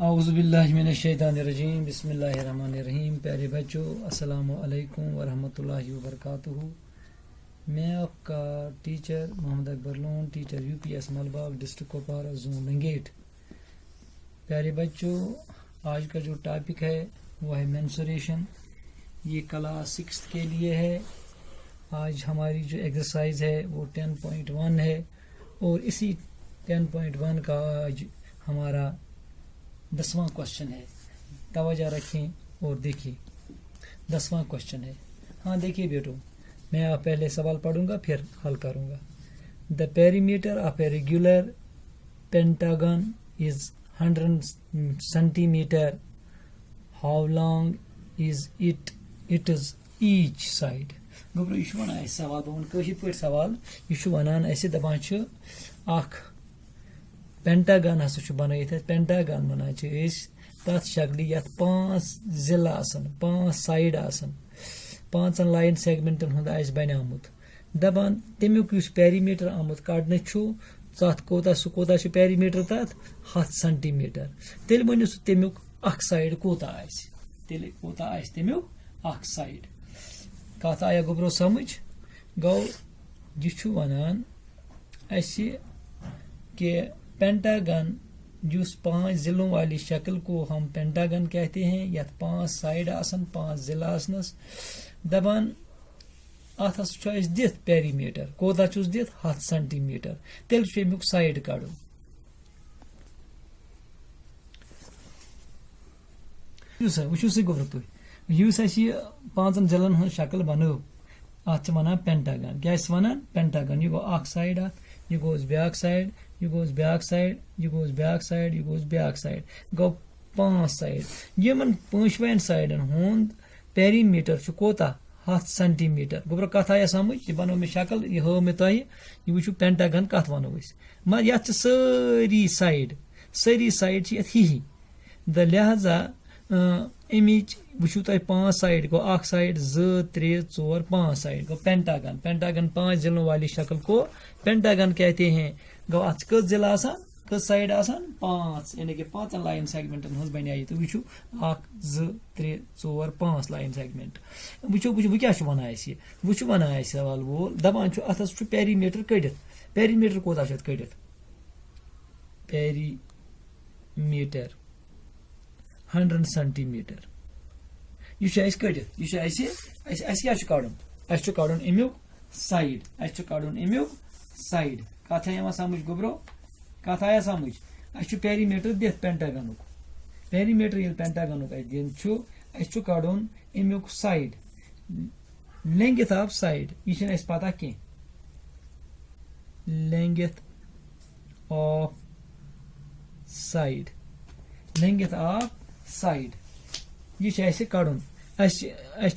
औज़ुबिल्लाहिमिनश्शैतानिर्रजीम बिस्मिल्लाहिर्रहमानिर्रहीम। प्यारे बच्चों, अस्सलामु अलैकुम वरहमतुल्लाहि वबरकातुहू। मैं आपका teacher Mohammad Akbar Lone, teacher UPS Malbagh, district Kupwara, zone Langate. प्यारे बच्चों, आज का जो टॉपिक है वो है मेंसुरेशन। ये क्लास 6 के लिए है। आज हमारी जो एक्सरसाइज है वो 10.1 है और इसी 10.1 का आज हमारा 10वां क्वेश्चन है। तवज्जो रखें और देखिए 10वां क्वेश्चन है। हाँ देखिए बेटो, मैं आप पहले सवाल पढ़ूंगा फिर हल करूंगा। The perimeter of a regular pentagon is 100 centimetre. How long is it is each side. गोब्रो यह वन सवाल बह वन पे सवाल। यह वन दपान पेंटागन हसा बनत। पेंटागन वन तथ शक्ल ये 5 जिला 5 साइड 5 लाइन सेगमेंटन हुंद बनामुत। दपान तमुक पेरीमीटर आमुत कड़न तथ कोता सह कोता पेरीमीटर तथ 100 सेंटीमीटर। तेल वनु तमुक अख साइड कोता तेल कोता तमुक अख साइड। कथ आया गोब्रो समझ गो। यह वनान कि पेंटागन जिस 5 जिलों वाली शक्ल को हम पेंटागन कहते हैं। यथ 5 साइड 5 जिला आसनस दपान अत दित पेरीमीटर कोता दित 100 सेंटीमीटर। तेल अमुक साइड कड़ो। वो गोब्रो तुम इस 5 जिलन हज शक्ल बनो अत वन पेंटागन। क्या वन पेंटागन। यह गो अख साइड यह गोज ब्याक साइड यह गोज ब्याक साइड यह गोज ब्याक साइड यह गोज ब्याक साइड। गो 5 साइड। यमन 5 साइडन हुंद पेरीमीटर कोता 100 सेंटीमीटर। गोब्रो कथ आया समझ। यह बनो मे शक्ल यह हो मे तुम यह वो पेंटागन कथ वनो ये सारी साइड ही द लिहाजा अमिच वो तुम 5 साइड गो अख साइड 2 3 4 5 साइड गो पेंटागन। पेंटागन 5 जिलों वाली शक्ल को पेंटागन कहते हैं। गो अत कस जिला कस साइड 5 यानी कि 5 लाइन सेगमेंटन हज बन तो वो 1 2 3 4 5 लाइन सेगमेंट। वो क्या वो वन सवाल वोल दपान अत पेरीमीटर कड़ित। पेरीमीटर कोता कड़ित पेरीमीटर 100 सेंटीमीटर। यह कड़ित यह क्या कड़न अमुक साइड अमुक साइड। कथ आया समझ गोब्रो कथ आया समझ। पेरीमीटर दित पेंटागन पेरीमीटर ये पेंटागन दिन कड़न अमुक साइड लेंथ ऑफ साइड। यह पता कह length of side length of side यह कड़न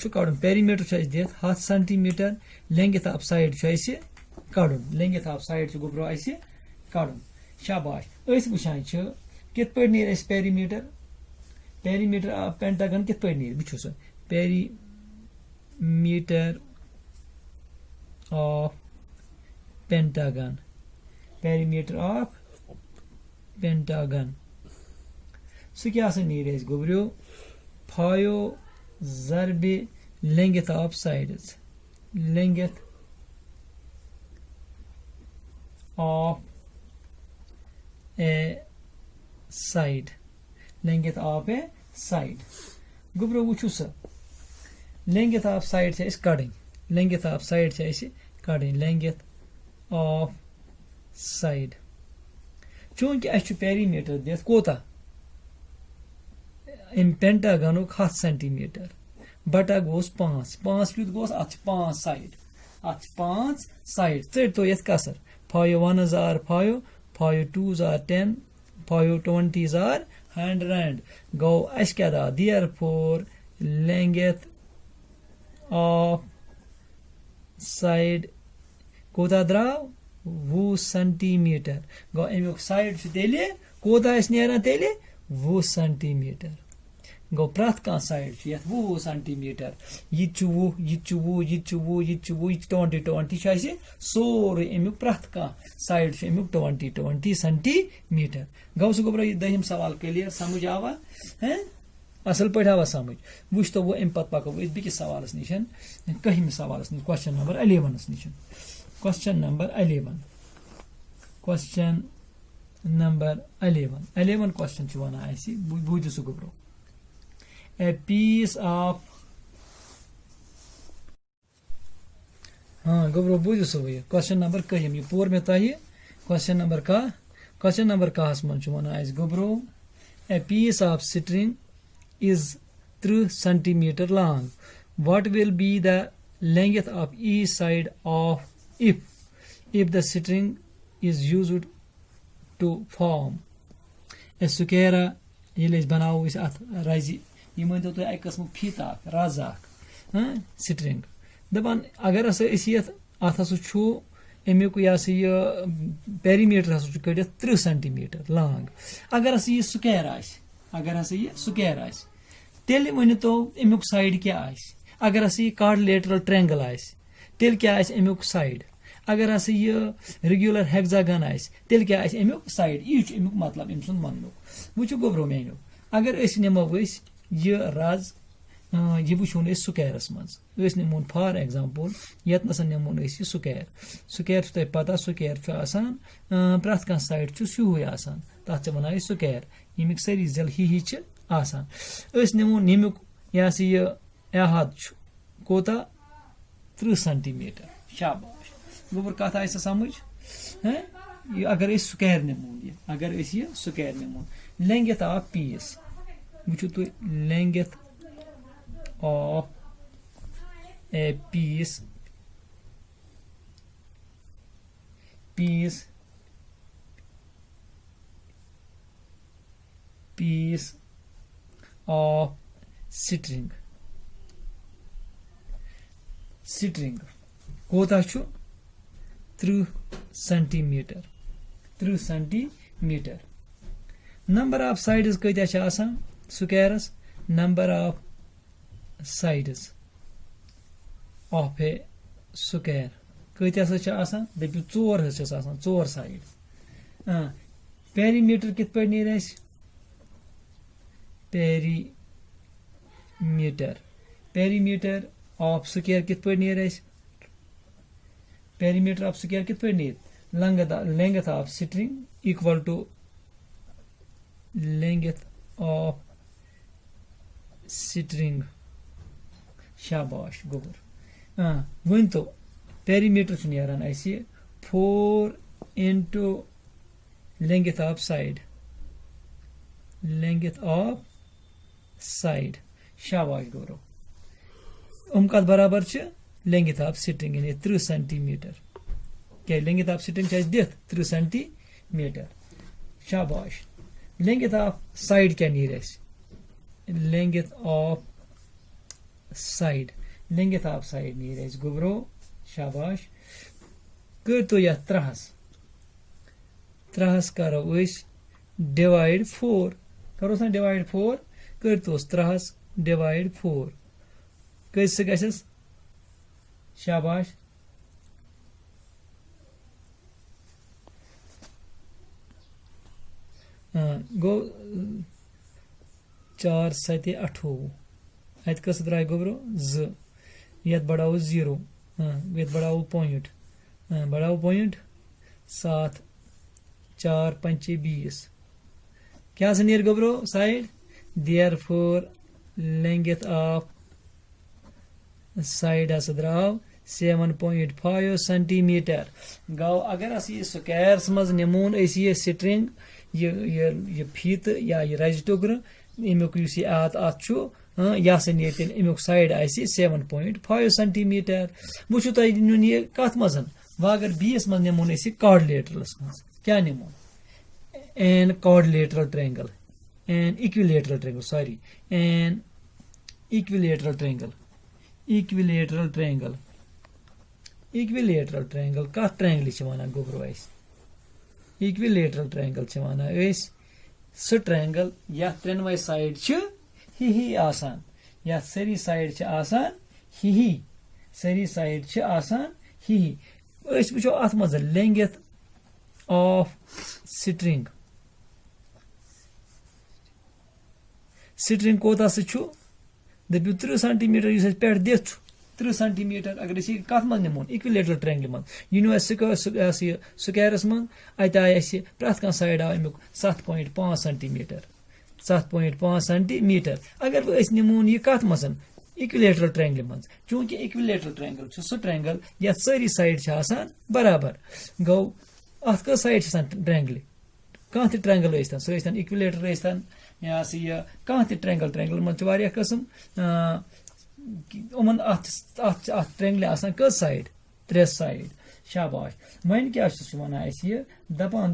कड़न। पेरीमीटर दित 100 सेंटीमीटर। लेंथ ऑफ साइड कड़न। लेंथ ऑफ साइड गोब्रो कड़न। शाबाश वुचान कित पे नीर पेरीमीटर। पेरीमीटर ऑफ पेंटागन कित पे नीर वो perimeter of pentagon. Perimeter of pentagon सह क्या नीर गोब्रो 5 ज़रबे length of sides. Length of a side length of a side. गोब्रो वो लेंथ ऑफ साइड कड़न। लेंथ ऑफ साइड कड़न। लेंथ ऑफ साइड चूंकि पेरीमीटर दित कोता इन पेंटागन 100 सेंटीमीटर बटा गोस 5 क्युत गोस अत 5 साइड 5 चढ़ तो ये कसर 5 1s are 5 5 2s are 10 5 20s are 100 गो क्या दा therefore length of side कोता द्राव 20 सेंटीमीटर। गो अमुक साइड तेल कोता नेरान तेल 20 सेंटीमीटर। गो प्रथ कह साइड 20 सेंटीमीटर यह 20 यह 20 यह 20 यह 20 20 सोरे अमुक प्रथ कह साइड अमुक 20 सेंटीमीटर गो सो गोबर दहिम सवाल क्लियर समझ आवा है असल पे आवा समझ वुच तो वो अम पे पको बेकिस सवाल निश कहम सवाल क्वेश्चन नंबर 11 निश question number 11 question number 11 question one बूझ सो गोब्रो ए पीस ऑफ हाँ गोब्रो बूझ सो क्वेश्चन नंबर कहम यह पोर मे तह क्वेश्चन नंबर कहस मन वन गोब्रो a piece of string is 3 centimeter long. What will be the length of each side of if the string is used to form a square? Yele बनाओ इस अथ राजी ये मन तो एक किस्म फीता राजा स्ट्रिंग दपान अगर अथ हसा छु अमुक यह पेरीमीटर हसा कड़ित 3 सेंटीमीटर लांग अगर हसा यह स्क्वायर अगर हसा यह स्क्वायर तेल वन तो अमुक साइड क्या अगर हसा यह क्वाड्रिलेटरल ट्रायंगल तेल क्या अमुक साइड अगर हसा यह रेगुलर हेक्सागन तेल क्या अमुक साइड यह अमुक मतलब अम सुन वन वो गोब्रो मेनो अगर नमो यह राज यह वुन स्क्वायरस मज नमोन फॉर एग्जाम्पल ये नमोन यह स्क्वायर तुम पता स्क्वायर प्रथ कह साइड स्यूह तथ वन स्क्वायर यमिक सारी जल ही आसान नमो यमुक यह अहद कोता 3 सेंटीमीटर शाबाश गोबर कथ आय समझ है अगर स्क्वायर नमोन अगर स्क्वायर नमोन लेंथ ऑफ पीस वो तु length of a piece of string कोता 3 सेंटीमीटर नंबर ऑफ साइड्स कत्या आसान स्क्वायरस number of sides of a square कत्या आसान दपू 4 साइड पेरीमीटर कित पे नीर पेरीमीटर ऑफ स्क्वायर कित पे नीर पेरीमीटर ऑफ स्क्वायर कित पे नीर length of string equal to length of string शाबाश गोबर वन तो पेरीमीटर नीरान 4 into length of side शाबाश गोरो कत बराबर लेंथ ऑफ स्ट्रिंग यानी 3 सेंटीमीटर क्या लेंथ ऑफ स्ट्रिंग दिथ 3 सेंटीमीटर शाबाश लेंथ ऑफ साइड क्या नीर लेंथ ऑफ साइड नीर गोबरो शाबाश कर तो यह 3 करो डिवाइड 4 करो डिवाइड 4 कर तो 3 डिवाइड 4 कैसे गस शाबाश गो 4 7 28 अत कस द्राय गोबरो 2 ये बढ़ाओ 0 ये बढ़ाओ पॉइंट 7 4 5 20 क्या नीर गोबरो side therefore length of side द्राव 7.5 सेंटीमीटर गो अगर स्क्वायर्स मज नमून यह स्ट्रिंग यह फीत या यह रज टुकर अमुक अत यह नीर तेल अमुक साइड 7.5 सेंटीमीटर वो नुन यह कत मज वह अगर बीस मज नमून क्वाड्रिलेटरल्स मज क्या नमून an quadrilateral triangle an equilateral triangle sorry an equilateral triangle कत ट्रायंगल वन गोबरो इक्विलेटरल ट्रायंगल वन सह ट्रायंगल यह 3 साइड hi आसान या सारी साइड छ आसान hi सारी साइड छ आसान hi अस वुचो अथ मज लेंथ ऑफ स्ट्रिंग स्ट्रिंग कोता छु दपु 3 सेंटीमीटर इस पेट दिथ 3 सेंटीमीटर अगर इस कथ मज निमोन इक्विलेटरल ट्रायंगल मज यूनो स्क्वायरस मज अत आय प्रथ कह साइड आव अमुक 7.5 सेंटीमीटर 7.5 सेंटीमीटर अगर अस निमोन यह कथ मज इक्विलेटरल ट्रायंगल मज चूंकि इक्विलेटरल ट्रायंगल सह ट्रायंगल या सारी साइड आसान बराबर गो अत कह साइड ट्रायंगल कह ट्रायंगल सह इक्विलेटर या कह ट्रायंगल मज वारिया किस्म उमन ट्रायंगल आसान कस साइड 3 साइड शाबाश वन क्या वन दपान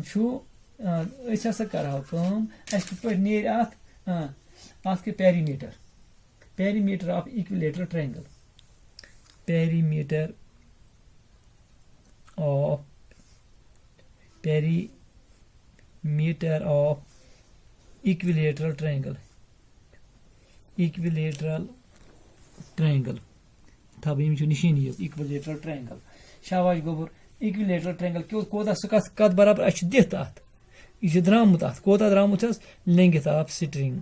हसा कम पे नीर अत perimeter perimeter of equilateral triangle perimeter of equilateral triangle तब निशानी इक्विलेटरल ट्रायंगल शाबाश गोबर इक्विलेटरल ट्रायंगल कोता सह कत बराबर अ दिथ अत यह द्रामुत अत कोता द्रामुत length of string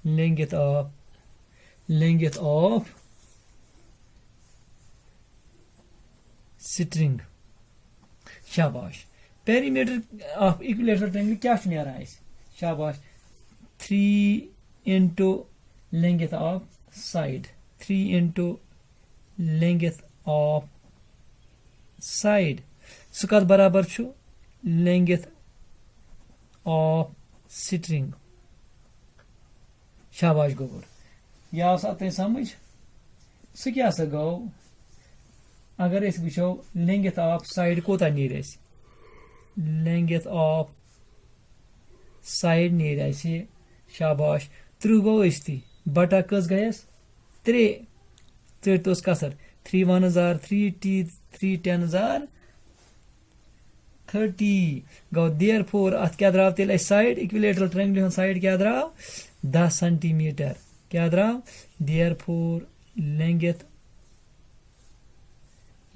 length of string शाबाश पेरीमीटर ऑफ इक्विलेटरल ट्रायंगल क्या नेरान शाबाश 3 into length of side 3 into length of side सह कत बराबर छु length of string शाबाश गोबर यह आव सा तय समझ सह क्या सा गो अगर अस वुचो length of side कोता नीर length of साइड नीर शाबाश 3 गो बटा कस गयस 3 तोस कसर 3 1 3 10 30 गो देयरफॉर अत क्या द्राव तेल साइड इक्विलेटरल ट्रायंगल साइड क्या द्राव 10 सेंटीमीटर क्या द्राव therefore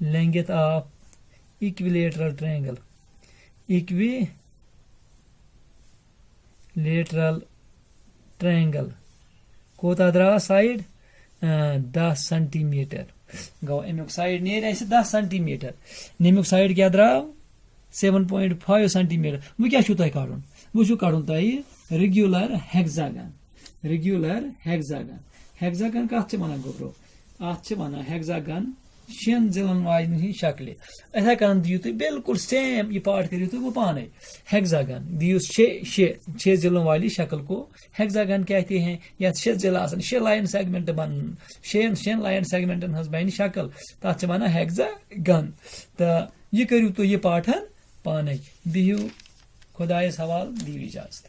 length of equilateral triangle equilateral triangle कोता द्राव साइड 10 सेंटीमीटर गो अमुक साइड नीर 10 सेंटीमीटर नमुक साइड क्या द्राव 7.5 सेंटीमीटर वो क्या तुह कड़न वो कड़न तुह रेगुलर हेक्सागन कत वन गोब्रो अत वन हेक्सागन 6 जिलन वाली शक्ल इथे कन दियो तुम बिल्कुल सेम यह पार्ट करियो तुम वो पाने हेक्सागन दियो 6 जिलों वाली शक्ल को हेक्सागन कहते हैं या 6 जिला 6 लाइन सेगमेंट बन 6 लाइन सेगमेंटन हज बन शक्ल तथ वन हेक्सागन तो यह करियो तो यह पाठ पाने बिहू खुदायस हवाल दियो इजाजत।